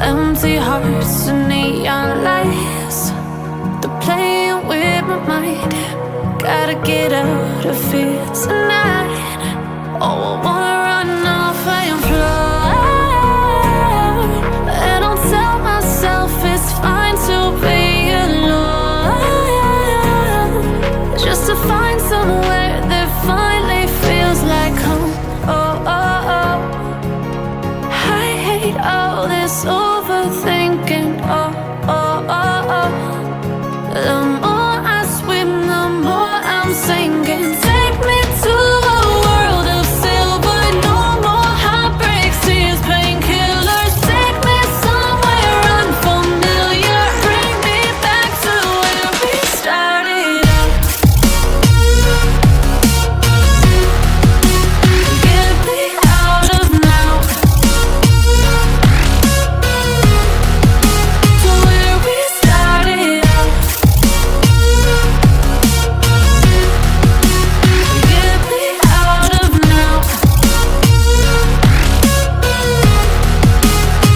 Empty hearts and neon lights, they're playing with my mind. Gotta get out of here tonight. Oh, I wanna run off and fly. And I'll tell myself it's fine to be alone, just to find somewhere that finally feels like home. Oh, oh, oh. I hate all this overthinking. Oh, oh, oh, oh. The more I swim, the more I'm sinking. Take me to a world of silver. No more heartbreaks, tears, painkillers. Take me somewhere unfamiliar. Bring me back to where we started out. Get me out of now, to where we started out. Get me out of now,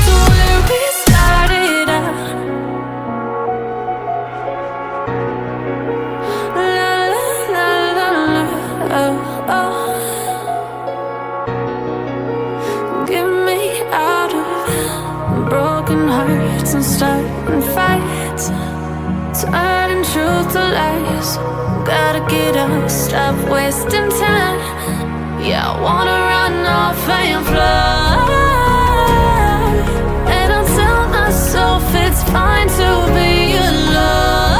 to where we started out. La la la la la, oh, oh. Get me out of broken hearts and starting fights, turning truth to lies. Gotta get up, stop wasting time. Yeah, I wanna run off and fly. And I'll tell myself it's fine to be alone,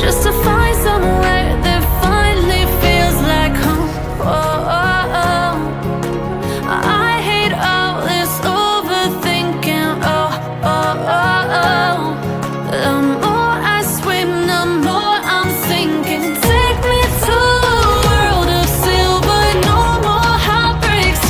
just to find somewhere that finally feels like home. Oh, oh, oh. I hate all this overthinking. Oh, oh, oh, oh. The more I swim, the more I'm sinking. Take me to a world of silver. No more heartbreaks,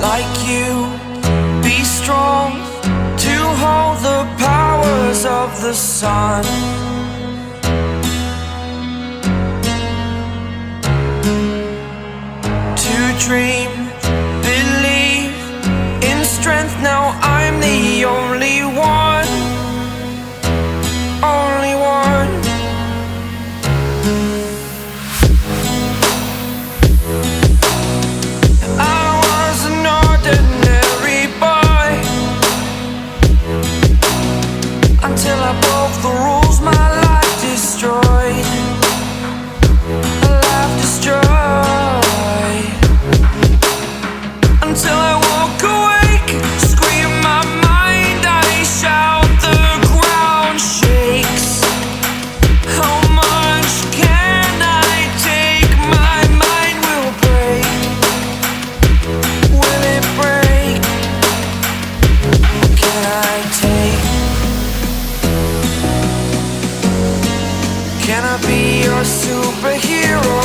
Like you, be strong to hold the powers of the sun. dream, believe in strength. Now I'm the only one, only one. I was an ordinary boy until I broke the rules, my life destroyed, a life destroyed. Until I woke awake, scream my mind, I shout, the ground shakes. How much can I take? My mind will break. Will it break? Can I take? Can I be your superhero?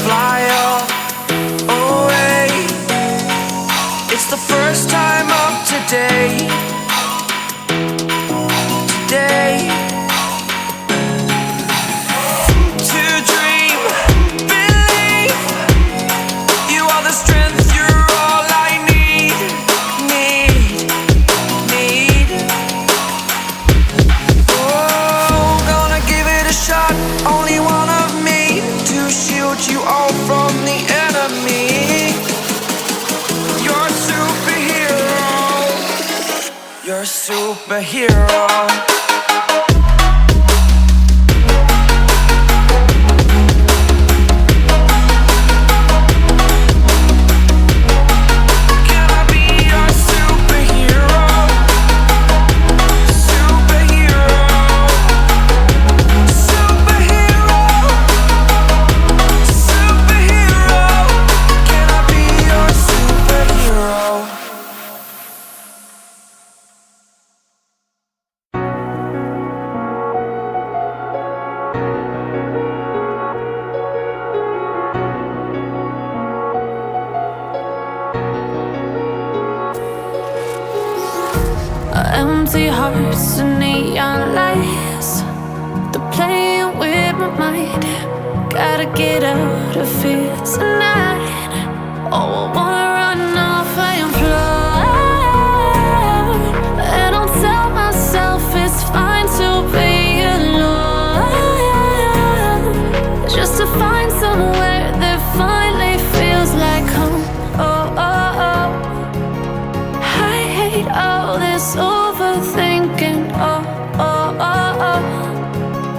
Fly away. It's the first time of today. Today. To dream, believe. You are the strength, you're all I need. Need. Oh, gonna give it a shot. Only one of me to shield you all from the enemy. You're a superhero. You're a superhero. Can I be your superhero? Superhero. Superhero. Superhero. Can I be your superhero? Empty hearts and neon lights, they're playing with my mind. Gotta get out of here tonight. Oh, I wanna run off and fly. And I'll tell myself it's fine to be alone, just to find somewhere that finally feels like home. Oh, oh, oh. I hate all this overthinking. Oh, oh, oh, oh.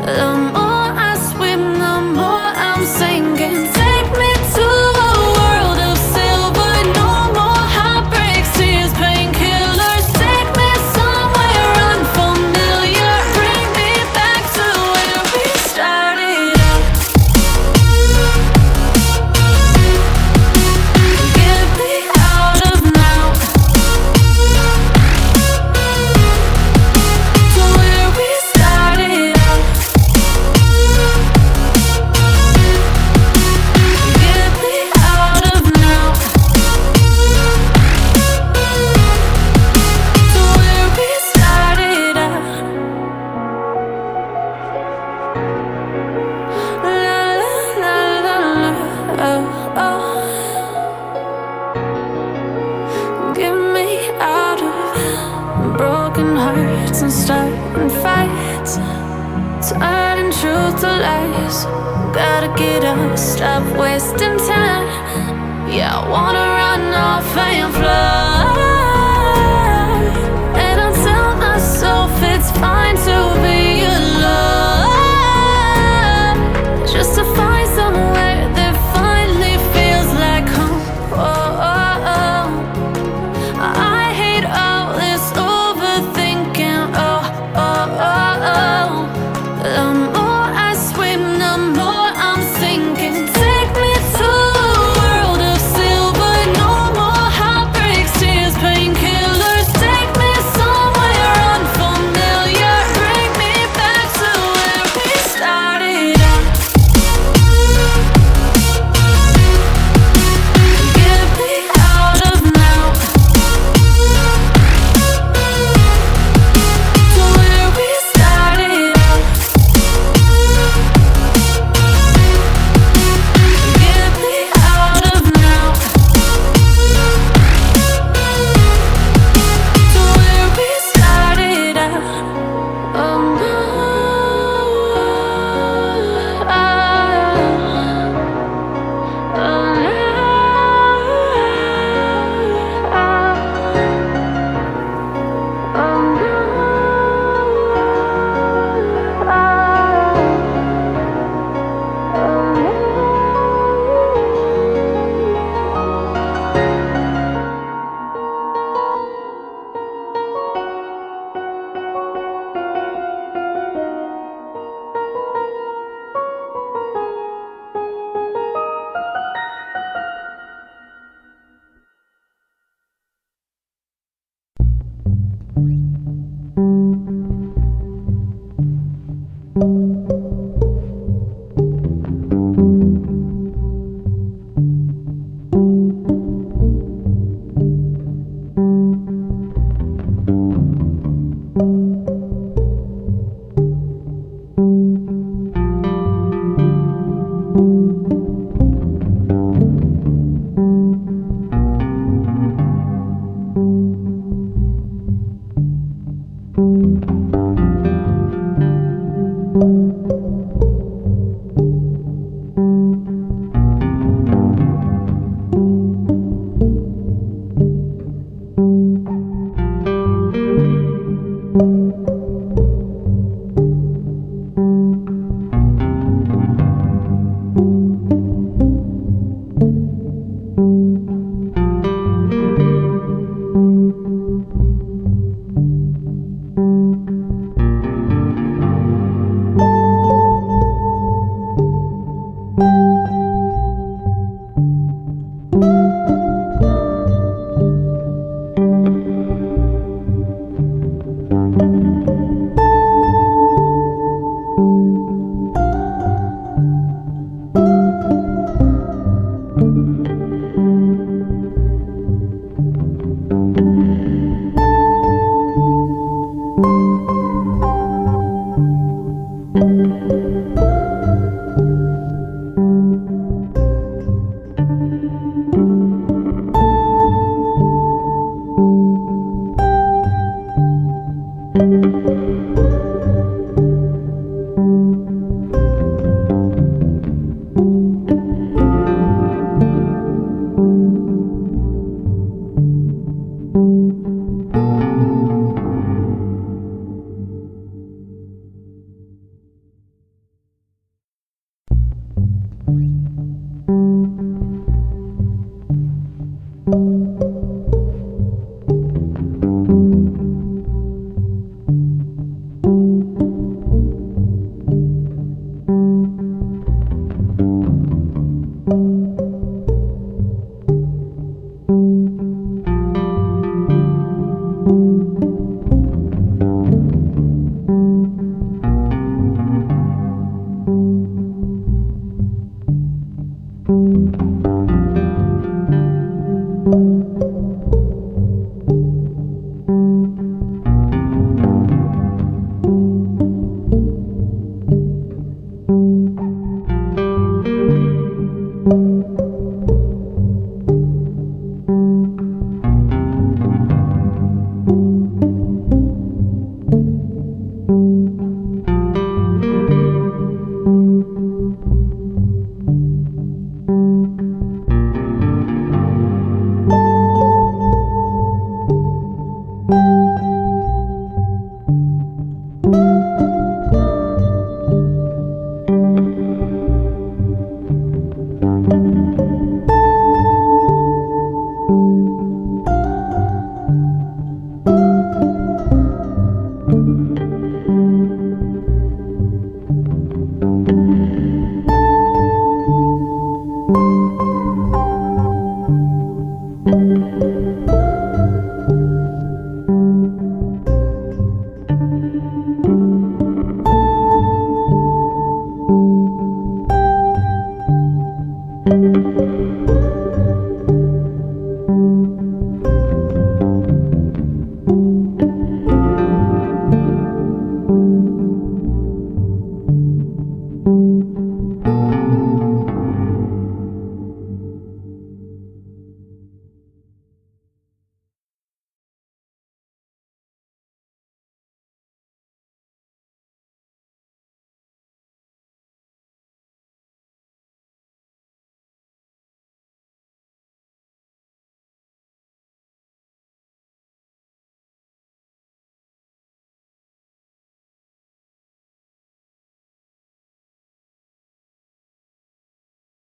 The more I swim, the more I'm sinking. Take me to a world of silver. No more heartbreaks, tears, painkillers. Take me somewhere unfamiliar. Bring me back to where we started out. Get me out of now, to where we started out. Get me out of now, to where we started out. La la la la la, oh, oh. Get me out of broken hearts and starting fights, turning truth to lies. Gotta get up, stop wasting time. Yeah, I wanna run off and fly. And I'll tell myself it's fine to be alone, just to find somewhere that finally feels like home. Oh, oh, oh. I hate all this overthinking. Oh, oh, oh, oh. you.